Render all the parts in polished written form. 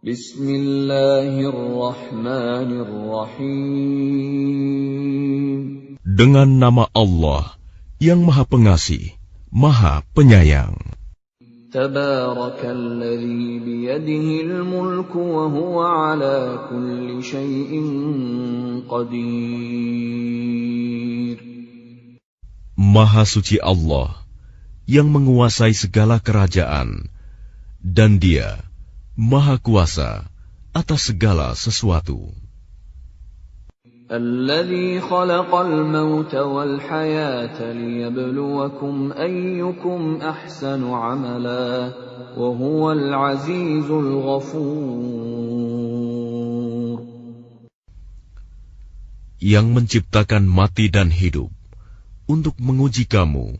Bismillahirrahmanirrahim. Dengan nama Allah yang Maha Pengasih, Maha Penyayang. Tabarakalladzi biyadihil mulku wa huwa ala kulli syai'in qadir. Maha suci Allah yang menguasai segala kerajaan, dan Dia Maha Kuasa atas segala sesuatu. Alladzi khalaqal mauta wal hayata liyabluwakum ayyukum ahsanu amala wa huwal azizul ghafur. Yang menciptakan mati dan hidup untuk menguji kamu,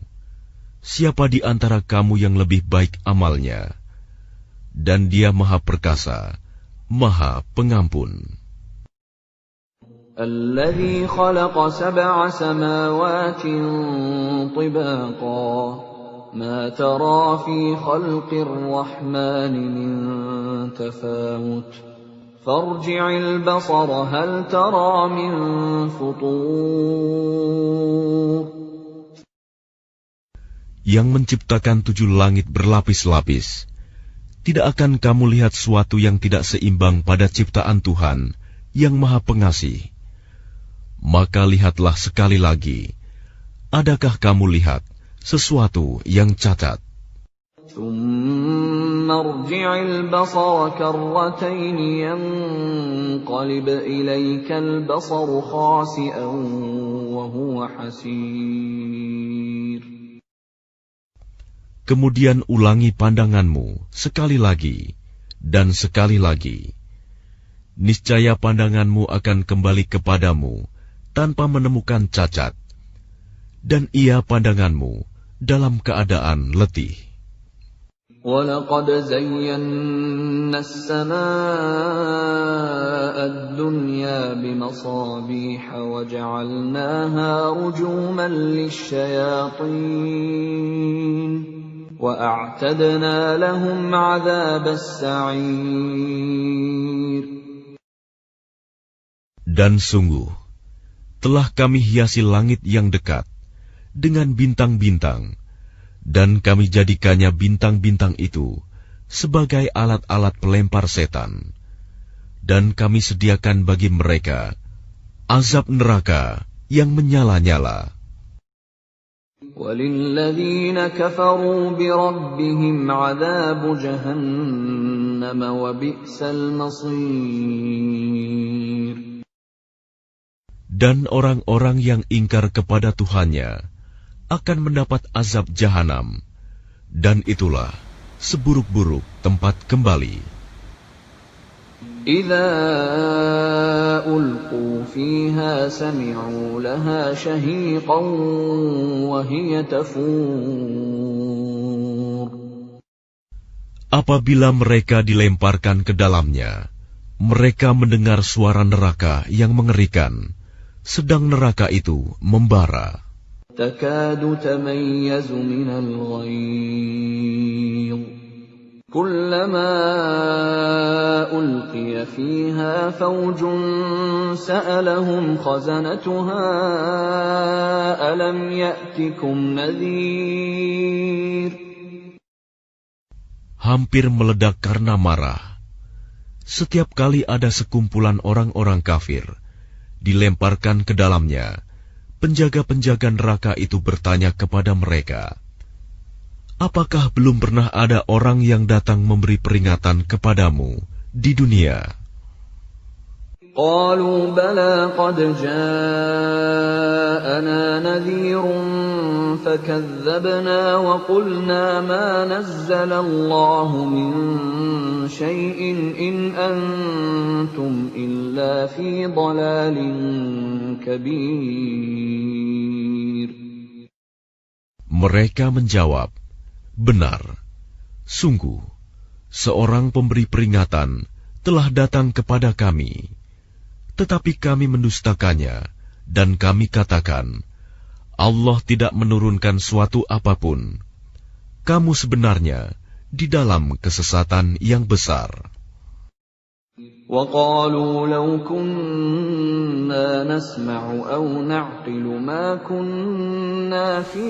siapa di antara kamu yang lebih baik amalnya, dan Dia Maha Perkasa, Maha Pengampun. الذي خلق 7 سماوات طباقا ما ترى في خلق الرحمن من تفاوت فارجع البصر هل ترى من فطور. Yang menciptakan 7 langit berlapis-lapis, tidak akan kamu lihat suatu yang tidak seimbang pada ciptaan Tuhan yang Maha Pengasih. Maka lihatlah sekali lagi, adakah kamu lihat sesuatu yang cacat? ثم ارجع البصر كرتين ينقلب إليك البصر خاسئا وهو حسير. Kemudian ulangi pandanganmu sekali lagi dan sekali lagi. Niscaya pandanganmu akan kembali kepadamu tanpa menemukan cacat, dan ia pandanganmu dalam keadaan letih. وَلَقَدْ زَيَّنَّا السَّمَاءَ الدُّنْيَا بِمَصَابِيحَ وَجَعَلْنَاهَا رُجُومًا لِلشَّيَاطِينِ وَأَعْتَدْنَا لَهُمْ عَذَابَ السَّعِيرِ. Dan sungguh, telah kami hiasi langit yang dekat dengan bintang-bintang, dan kami jadikannya bintang-bintang itu sebagai alat-alat pelempar setan. Dan kami sediakan bagi mereka azab neraka yang menyala-nyala. وَلِلَّذِينَ كَفَرُوا بِرَبِّهِمْ عَذَابُ جَهَنَّمَ وَبِئْسَ الْمَصِيرُ. Dan orang-orang yang ingkar kepada Tuhannya akan mendapat azab jahanam, dan itulah seburuk-buruk tempat kembali. إِذَا أُلْقُوا فِيهَا سَمِعُوا لَهَا شَهِيقًا وَهِيَ تَفُورُ. Apabila mereka dilemparkan ke dalamnya, mereka mendengar suara neraka yang mengerikan, sedang neraka itu membara. تَكَادُ تَمَيَّزُ مِنَ الْغَيْظِ كُلَّمَا أُلْقِيَ فِيهَا فَوْجٌ سَأَلَهُمْ خَزَنَتُهَا أَلَمْ يَأْتِكُمْ نَذِيرٌ. Hampir meledak karena marah. Setiap kali ada sekumpulan orang-orang kafir dilemparkan ke dalamnya, penjaga-penjaga neraka itu bertanya kepada mereka, apakah belum pernah ada orang yang datang memberi peringatan kepadamu di dunia? قَالُوا بَلَى قَدْ جَاءَنَا نَذِيرٌ فَكَذَّبْنَا وَقُلْنَا مَا نَزَّلَ اللَّهُ مِن شَيْءٍ إِنْ أَنْتُمْ إِلَّا فِي ضَلَالٍ كَبِيرٍ. Mereka menjawab, benar, sungguh, seorang pemberi peringatan telah datang kepada kami. Tetapi kami mendustakannya, dan kami katakan, Allah tidak menurunkan suatu apapun. Kamu sebenarnya di dalam kesesatan yang besar. وَقَالُوا لَوْ كُنَّا نَسْمَعُ أَوْ نَعْقِلُ مَا كُنَّا فِي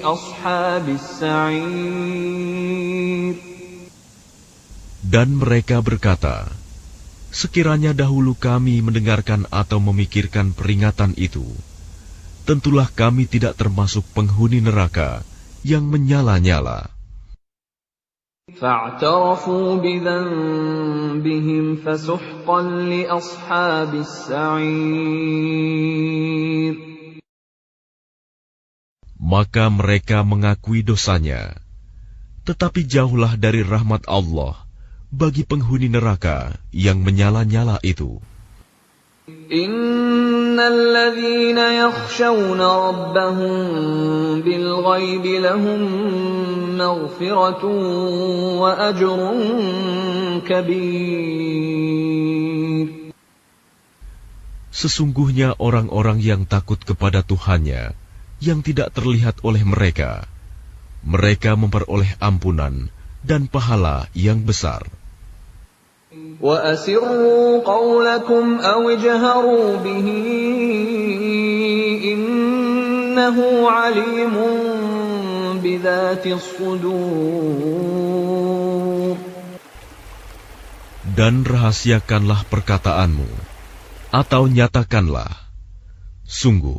أَصْحَابِ السَّعِيرِ. Dan mereka berkata, sekiranya dahulu kami mendengarkan atau memikirkan peringatan itu, tentulah kami tidak termasuk penghuni neraka yang menyala-nyala. فَاعْتَرَفُوا بِذَنبِهِمْ فَسُحْقًا لِأَصْحَابِ السَّعِيرِ. Maka mereka mengakui dosanya, tetapi jauhlah dari rahmat Allah bagi penghuni neraka yang menyala-nyala itu. Innal ladzina yakhshawna rabbahum bil ghaibi lahum maghfiratun wa ajrun kabir. Sesungguhnya orang-orang yang takut kepada Tuhannya yang tidak terlihat oleh mereka, mereka memperoleh ampunan dan pahala yang besar. وَأَسِرُّوا قَوْلَكُمْ أَوْ اجْهَرُوا بِهِ إِنَّهُ عَلِيمٌ بِذَاتِ الصُّدُورِ. Dan rahasiakanlah perkataanmu, atau nyatakanlah, sungguh,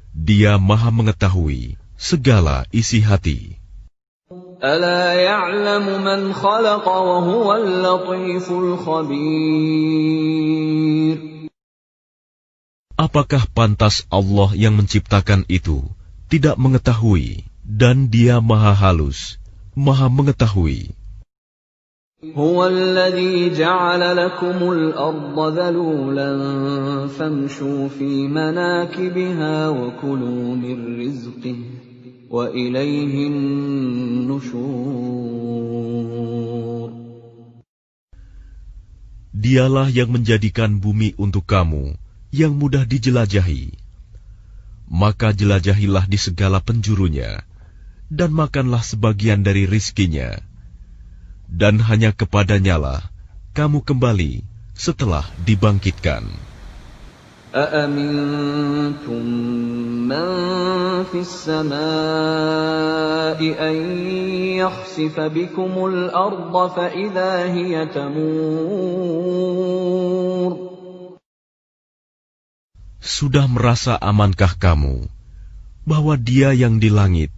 Dia Maha mengetahui segala isi hati. أَلَا يَعْلَمُ مَنْ خَلَقَ وَهُوَ اللَّطِيفُ الْخَبِيرُ. Apakah pantas Allah yang menciptakan itu tidak mengetahui, dan Dia Maha halus, Maha mengetahui. هُوَ الَّذِي جَعَلَ لَكُمُ الْأَرْضَ ذَلُولًا فَامْشُوا فِي مَنَاكِبِهَا وَكُلُوا مِنْ رِزْقِهِ وَإِلَيْهِ النُّشُورُ. Dialah yang menjadikan bumi untuk kamu yang mudah dijelajahi. Maka jelajahilah di segala penjurunya, dan makanlah sebagian dari rizkinya. Dan hanya kepadanyalah kamu kembali setelah dibangkitkan. أَأَمِنْتُمْ مَنْ فِي السَّمَاءِ أَنْ يَخْسِفَ بِكُمُ الْأَرْضَ فَإِذَا هِيَ تَمُورُ. Sudah merasa amankah kamu bahwa Dia yang di langit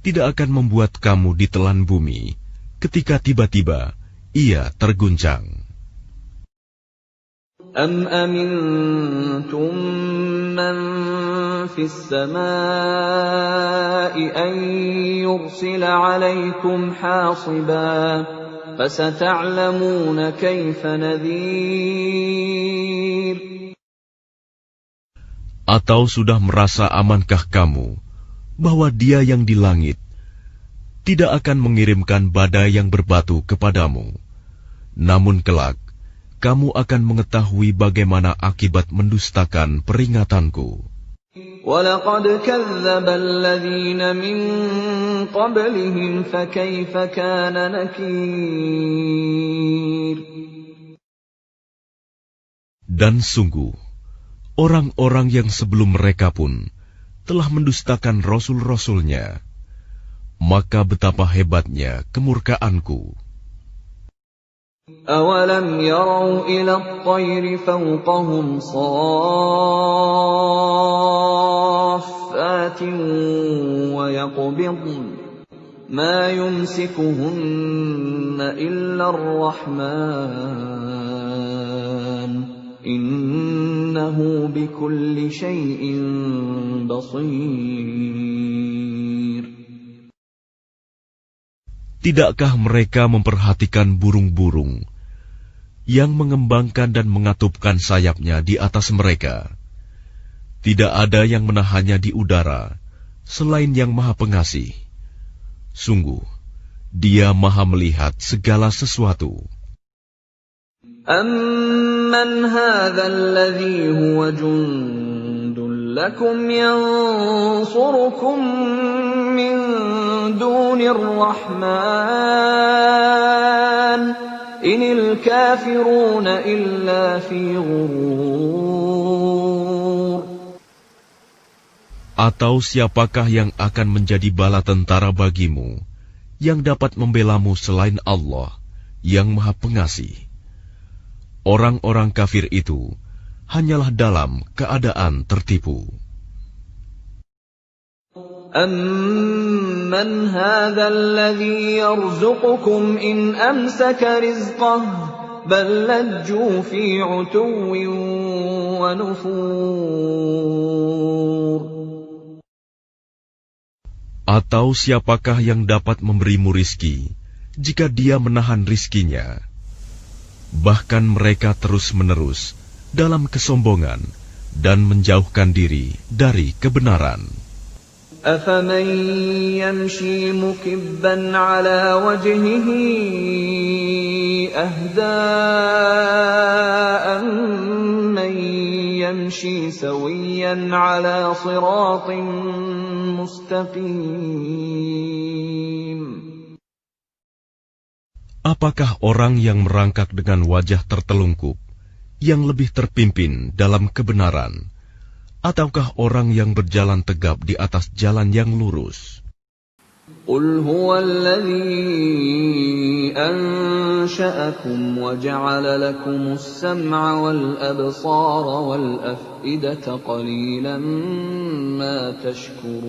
tidak akan membuat kamu ditelan bumi ketika tiba-tiba Ia terguncang? أَمْ أَمِنْتُمْ مَنْ فِي السَّمَاءِ أَنْ يُرْسِلَ عَلَيْكُمْ حَاصِبًا فَسَتَعْلَمُونَ كَيْفَ نَذِيرٌ. Atau sudah merasa amankah kamu bahwa Dia yang di langit tidak akan mengirimkan badai yang berbatu kepadamu, namun kelak kamu akan mengetahui bagaimana akibat mendustakan peringatanku. وَلَقَدْ كَذَّبَ الَّذِينَ مِن قَبْلِهِمْ فَكَيْفَ كَانَ نَكِيرِ. Dan sungguh, orang-orang yang sebelum mereka pun telah mendustakan rasul-rasulnya, maka betapa hebatnya kemurkaanku. أَوَلَمْ يَرَوْا إِلَى الطَّيْرِ فَوْقَهُمْ صَافَّاتٍ وَيَقْبِضْنَ مَا يُمْسِكُهُنَّ إِلَّا الرَّحْمَنُ إِنَّهُ بِكُلِّ شَيْءٍ بَصِيرٌ. Tidakkah mereka memperhatikan burung-burung yang mengembangkan dan mengatupkan sayapnya di atas mereka? Tidak ada yang menahannya di udara selain Yang Maha Pengasih. Sungguh, Dia Maha melihat segala sesuatu. أَمَّنْ هَذَا الَّذِي هُوَ جُنْدٌ لَكُمْ يَنْصُرُكُمْ مِنْ دُونِ الرَّحْمَنِ inil kafiruna illa fi ghurur. Atau siapakah yang akan menjadi bala tentara bagimu, yang dapat membelamu selain Allah, yang Maha Pengasih? Orang-orang kafir itu hanyalah dalam keadaan tertipu. Amman hadha alladhi yarzuqukum in amsaka rizqah bal lajju fi 'utuwwin wa nufur. Atau siapakah yang dapat memberimu rizki jika dia menahan rizkinya? Bahkan mereka terus-menerus dalam kesombongan dan menjauhkan diri dari kebenaran. Afaman yamshi mukibban ala wajhihi ahda amman yamshi sawiyan ala siratin mustaqim. Apakah orang yang merangkak dengan wajah tertelungkup yang lebih terpimpin dalam kebenaran, ataukah orang yang berjalan tegap di atas jalan yang lurus? Qul huwa alladhi ansha'akum wa ja'ala lakumus sam'a wal absara wal af'idata qalilan ma tashkurun.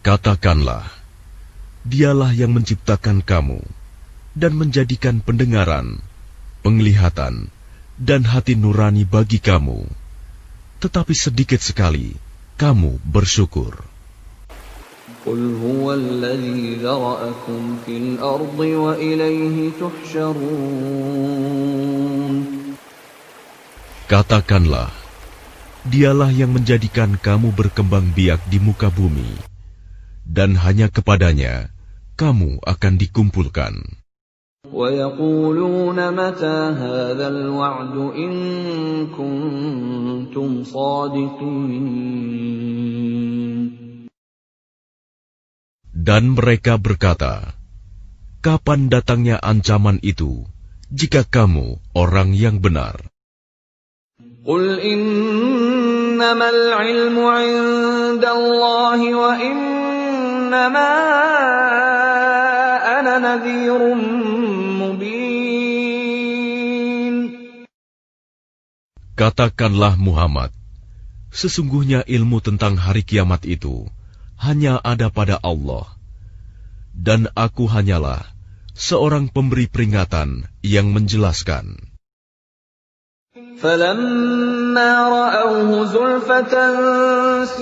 Katakanlah, Dialah yang menciptakan kamu dan menjadikan pendengaran, penglihatan, dan hati nurani bagi kamu. Tetapi sedikit sekali kamu bersyukur. Qul huwa alladhi dhara'akum fil ardi wa ilayhi tuhsyarun. Katakanlah, Dialah yang menjadikan kamu berkembang biak di muka bumi, dan hanya kepadanya kamu akan dikumpulkan. وَيَقُولُونَ مَتَى هَذَا الْوَعْدُ إِن كُنتُمْ صَادِقِينَ. Dan mereka berkata, kapan datangnya ancaman itu, jika kamu orang yang benar? قُلْ إِنَّمَا الْعِلْمُ عِندَ اللَّهِ وَإِنَّمَا أَنَا نَذِيرٌ مُبِينٌ. Katakanlah Muhammad, sesungguhnya ilmu tentang hari kiamat itu hanya ada pada Allah, dan aku hanyalah seorang pemberi peringatan yang menjelaskan. فَلَمَّا رَأَوْهُ زُلْفَةً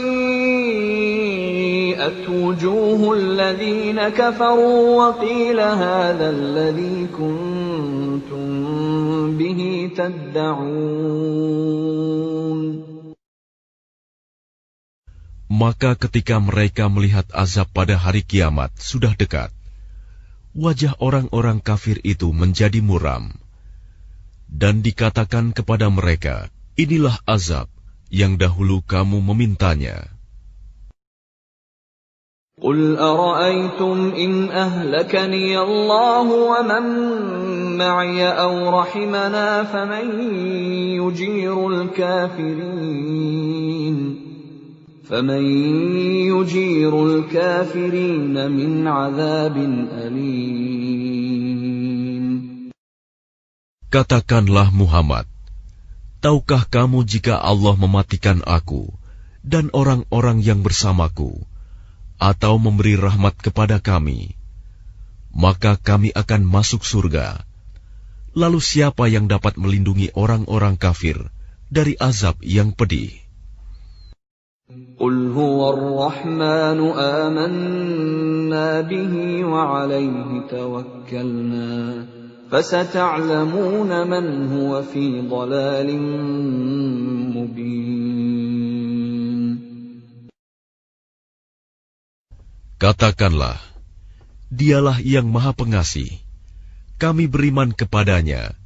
سِيئَتْ وُجُوهُ الَّذِينَ كَفَرُوا وَقِيلَ هَذَا الَّذِي كُنتُم بِهِ تَدَّعُونَ. Maka ketika mereka melihat azab pada hari kiamat sudah dekat, wajah orang-orang kafir itu menjadi muram. Dan dikatakan kepada mereka, inilah azab yang dahulu kamu memintanya. قُلْ أَرَأَيْتُمْ إِنْ أَهْلَكَنِيَ اللَّهُ وَمَنْ مَعِيَ أَوْ رَحِمَنَا فَمَنْ يُجِيرُ الْكَافِرِينَ مِنْ عَذَابٍ أَلِيمٍ. Katakanlah Muhammad, tahukah kamu jika Allah mematikan aku dan orang-orang yang bersamaku, atau memberi rahmat kepada kami, maka kami akan masuk surga. Lalu siapa yang dapat melindungi orang-orang kafir dari azab yang pedih? قُلْ هُوَ الرَّحْمَنُ آمَنَّا بِهِ وَعَلَيْهِ تَوَكَّلْنَا فَسَتَعْلَمُونَ مَنْ هُوَ فِي ضَلَالٍ مُبِينٍ. Katakanlah, Dialah yang Maha Pengasih. Kami beriman kepadanya,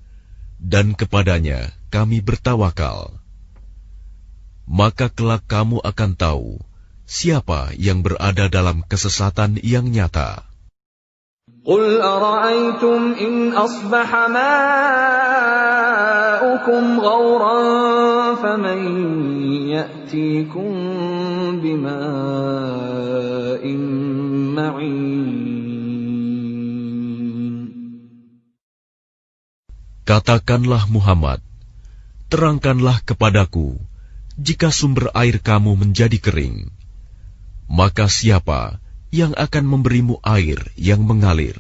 dan kepadanya kami bertawakal. Maka kelak kamu akan tahu siapa yang berada dalam kesesatan yang nyata. قل أرأيتم إن أصبح ماؤكم غورا فمن يأتيكم بماء معين. Katakanlah Muhammad, terangkanlah kepadaku, jika sumber air kamu menjadi kering, maka siapa yang akan memberimu air yang mengalir?